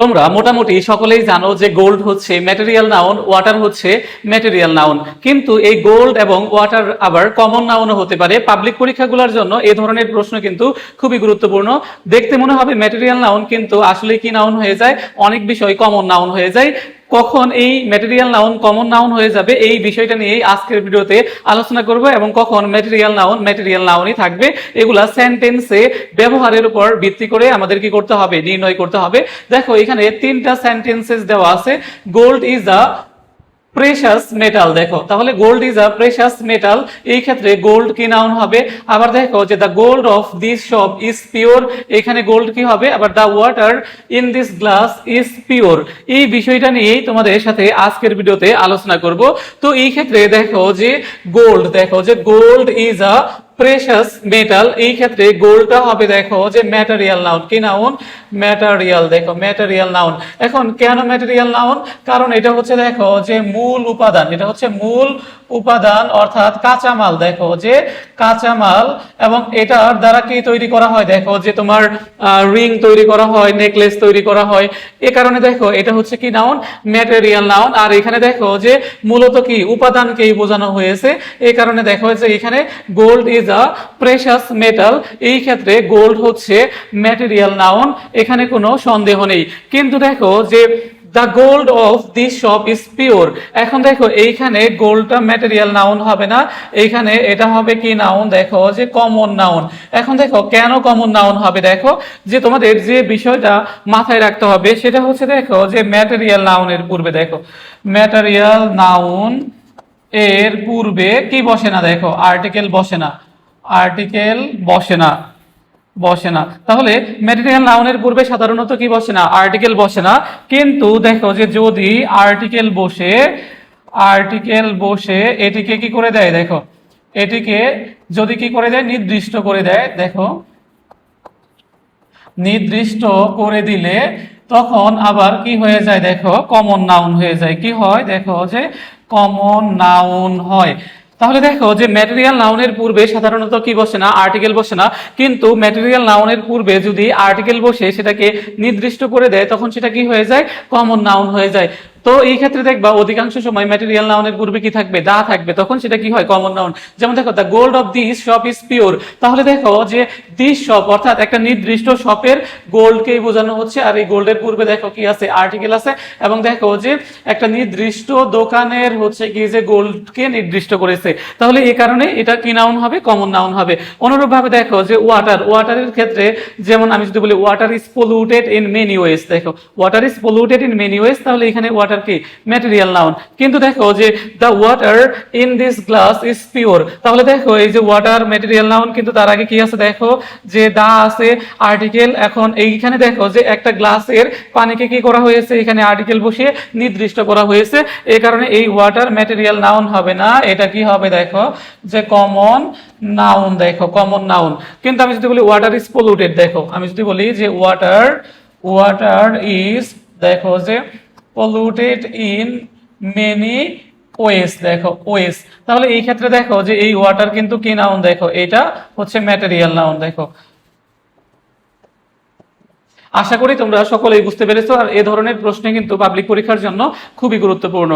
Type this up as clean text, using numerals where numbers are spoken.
তোমরা মোটামুটি সকলেই জানো যে গোল্ড হচ্ছে ম্যাটেরিয়াল নাউন, ওয়াটার হচ্ছে ম্যাটেরিয়াল নাউন। কিন্তু এই গোল্ড এবং ওয়াটার আবার কমন নাউনও হতে পারে। পাবলিক পরীক্ষাগুলোর জন্য এই ধরনের প্রশ্ন কিন্তু খুবই গুরুত্বপূর্ণ। দেখতে মনে হবে ম্যাটেরিয়াল নাউন, কিন্তু আসলে কি নাউন হয়ে যায়, অনেক বিষয় কমন নাউন হয়ে যায়। কখন এই ম্যাটেরিয়াল নাউন কমন নাউন হয়ে যাবে, এই বিষয়টা নিয়েই আজকের ভিডিওতে আলোচনা করব। এবং কখন ম্যাটেরিয়াল নাউনই থাকবে, এগুলা সেন্টেন্সে ব্যবহারের উপর ভিত্তি করে আমাদের কি করতে হবে, নির্ণয় করতে হবে। দেখো এখানে তিনটা সেন্টেন্সেস দেওয়া আছে। Gold is a precious metal, দেখো তাহলে gold is a precious metal, এই ক্ষেত্রে গোল্ড কি নাউন হবে। আবার দেখো যে the gold of this shop is pure, এখানে গোল্ড কি হবে। আবার the water in this glass is pure, এই বিষয়টা নিয়েই তোমাদের সাথে আজকের ভিডিওতে আলোচনা করব। তো এই ক্ষেত্রে দেখো যে gold is a precious metal, এই ক্ষেত্রে গোল্ডটা হবে দেখো যে ম্যাটেরিয়াল নাউন। কি নাউন? ম্যাটেরিয়াল, দেখো ম্যাটেরিয়াল নাউন। এখন কেন ম্যাটেরিয়াল নাউন? কারণ এটা হচ্ছে দেখো যে মূল উপাদান, এটা হচ্ছে মূল উপাদান অর্থাৎ কাঁচামাল। দেখো যে কাঁচামাল, এবং এটার দ্বারা কি তৈরি করা হয়, দেখো যে তোমার রিং তৈরি করা হয়, নেকলেস তৈরি করা হয়। এ কারণে দেখো এটা হচ্ছে কি নাউন, ম্যাটেরিয়াল নাউন। আর এখানে দেখো যে মূলত কি উপাদানকেই বোঝানো হয়েছে, এই কারণে দেখো যে এখানে gold is a precious metal, এই ক্ষেত্রে গোল্ড হচ্ছে ম্যাটেরিয়াল নাউন, এখানে কোনো সন্দেহ নেই। কিন্তু দেখো যে the gold of this shop is pure, এখন দেখো এইখানে গোল্ডটা ম্যাটেরিয়াল নাউন হবে না, এইখানে এটা হবে কি নাউন, দেখো যে কমন নাউন। এখন দেখো কেন কমন নাউন হবে, দেখো যে তোমাদের যে বিষয়টা মাথায় রাখতে হবে সেটা হচ্ছে দেখো যে ম্যাটেরিয়াল নাউনের পূর্বে, দেখো ম্যাটেরিয়াল নাউন এর পূর্বে কি বসে না, দেখো আর্টিকেল বসে না, আর্টিকেল বসে না। তাহলে ম্যাটেরিয়াল নাউনের পূর্বে সাধারণত কি বসে না, আর্টিকেল বসে না। কিন্তু দেখো যে যদি আর্টিকেল বসে এটিকে কি করে দেয়, দেখো এটিকে যদি কি করে দেয়, নির্দিষ্ট করে দেয়। দেখো নির্দিষ্ট করে দিলে তখন আবার কি হয়ে যায়, দেখো কমন নাউন হয়ে যায়। কি হয়, দেখো যে কমন নাউন হয়। তাহলে দেখো যে ম্যাটেরিয়াল নাউনের পূর্বে সাধারণত কি বসে না, আর্টিকেল বসে না। কিন্তু ম্যাটেরিয়াল নাউনের পূর্বে যদি আর্টিকেল বসে সেটাকে নির্দিষ্ট করে দেয়, তখন সেটা কি হয়ে যায়, কমন নাউন হয়ে যায়। তো এই ক্ষেত্রে দেখবা অধিকাংশ সময় ম্যাটেরিয়াল নাউনের পূর্বে কি থাকবে, দা থাকবে, তখন সেটা কি হয়, কমন নাউন। যেমন দেখো the gold of this shop is pure, তাহলে দেখো যে দিস শপ অর্থাৎ একটা নির্দিষ্ট শপের গোল্ডকেই বোঝানো হচ্ছে। আর এই গোল্ডের পূর্বে দেখো কি আছে, আর্টিকেল আছে। এবং দেখো যে একটা নির্দিষ্ট দোকানের হচ্ছে কি যে গোল্ডকে নির্দিষ্ট করেছে, তাহলে এই কারণে এটা কি নাউন হবে, কমন নাউন হবে। অনুরূপভাবে দেখো যে ওয়াটারের ক্ষেত্রে যেমন আমি যদি বলি water is polluted in many ways, দেখো water is polluted in many ways, তাহলে এখানে ওয়াটার কি ম্যাটেরিয়াল নাউন। কিন্তু দেখো যে the water in this glass is pure, তাহলে দেখো এই যে ওয়াটার ম্যাটেরিয়াল নাউন, কিন্তু তার আগে কি আছে, দেখো যে দা আছে, আর্টিকেল। এখন এইখানে দেখো যে একটা গ্লাসের পানিকে কি করা হয়েছে, এখানে আর্টিকেল বসিয়ে নির্দিষ্ট করা হয়েছে, এই কারণে এই ওয়াটার ম্যাটেরিয়াল নাউন হবে না, এটা কি হবে, দেখো যে কমন নাউন। দেখো কমন নাউন। কিন্তু আমি যদি বলি ওয়াটার ইজ পলিউটেড, দেখো আমি যদি বলি যে ওয়াটার ইজ, দেখো যে পলিউটেড ইন মেনি ওয়েস, দেখো ওয়েস, তাহলে এই ক্ষেত্রে দেখো যে এই ওয়াটার কিন্তু কি নাউন, দেখো এটা হচ্ছে ম্যাটেরিয়াল নাউন। দেখো আশা করি তোমরা সকলেই বুঝতে পেরেছো। আর এ ধরনের প্রশ্ন কিন্তু পাবলিক পরীক্ষার জন্য খুবই গুরুত্বপূর্ণ।